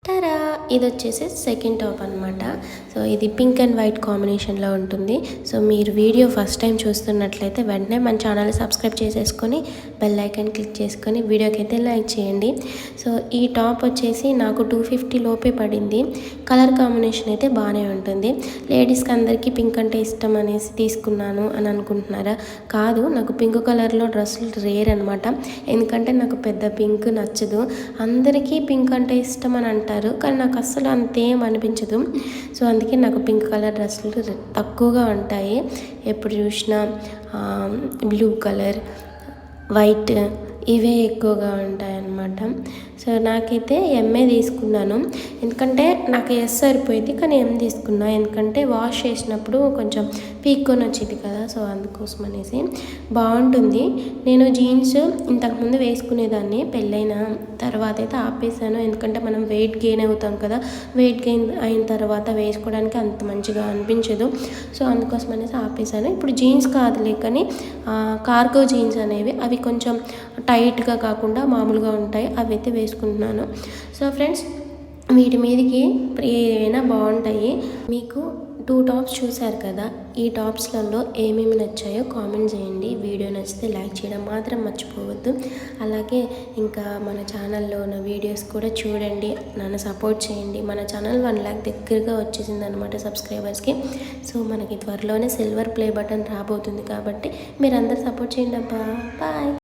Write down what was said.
టరా! ఇదొచ్చేసి second top అనమాట. So ఇది pink and white కాంబినేషన్‌లో ఉంటుంది. సో మీరు వీడియో ఫస్ట్ టైం చూస్తున్నట్లయితే వెంటనే మన ఛానల్‌ని సబ్స్క్రైబ్ చేసేసుకొని బెల్ ఐకాన్ క్లిక్ చేసుకొని వీడియోకైతే లైక్ చేయండి. సో ఈ టాప్ వచ్చేసి నాకు 250 లోపే పడింది. కలర్ కాంబినేషన్ అయితే బాగానే ఉంటుంది. లేడీస్‌కి అందరికీ పింక్ అంటే ఇష్టం అనేసి తీసుకున్నాను అని అనుకుంటున్నారా? కాదు, నాకు పింక్ కలర్‌లో డ్రెస్సులు రేర్ అనమాట. ఎందుకంటే నాకు పెద్ద పింక్ నచ్చదు. అందరికీ పింక్ అంటే ఇష్టం అని అంటారు, కానీ నాకు అస్సలు అంతేం అనిపించదు. సో అందుకే నాకు పింక్ కలర్ డ్రెస్సులు తక్కువగా ఉంటాయి. ఎప్పుడు చూసినా బ్లూ కలర్, వైట్ ఇవే ఎక్కువగా ఉంటాయన్నమాట. సో నాకైతే ఎంఏ తీసుకున్నాను, ఎందుకంటే నాకు ఎస్ సరిపోయింది, కానీ ఎం తీసుకున్నా ఎందుకంటే వాష్ చేసినప్పుడు కొంచెం పీక్కొని వచ్చింది కదా, సో అందుకోసం అనేసి. బాగుంటుంది. నేను జీన్స్ ఇంతకుముందు వేసుకునేదాన్ని, పెళ్ళైన తర్వాత అయితే ఆపేసాను. ఎందుకంటే మనం వెయిట్ గెయిన్ అవుతాం కదా, వెయిట్ గెయిన్ అయిన తర్వాత వేసుకోవడానికి అంత మంచిగా అనిపించదు. సో అందుకోసం అనేసి ఆపేసాను. ఇప్పుడు జీన్స్ కాదులే, కానీ కార్గో జీన్స్ అనేవి అవి కొంచెం టైట్గా కాకుండా మామూలుగా ఉంటాయి, అవి అయితే వేసుకుంటున్నాను. సో ఫ్రెండ్స్, వీటి మీదకి ఏవైనా బాగుంటాయి. మీకు 2 టాప్స్ చూశారు కదా, ఈ టాప్స్లలో ఏమేమి నచ్చాయో కామెంట్ చేయండి. వీడియో నచ్చితే లైక్ చేయడం మాత్రం మర్చిపోవద్దు. అలాగే ఇంకా మన ఛానల్లో ఉన్న వీడియోస్ కూడా చూడండి, నన్ను సపోర్ట్ చేయండి. మన ఛానల్ 1 lakh దగ్గరగా వచ్చేసింది అనమాట సబ్స్క్రైబర్స్కి. సో మనకి త్వరలోనే సిల్వర్ ప్లే బటన్ రాబోతుంది, కాబట్టి మీరందరూ సపోర్ట్ చేయండి అబ్బా. బాయ్.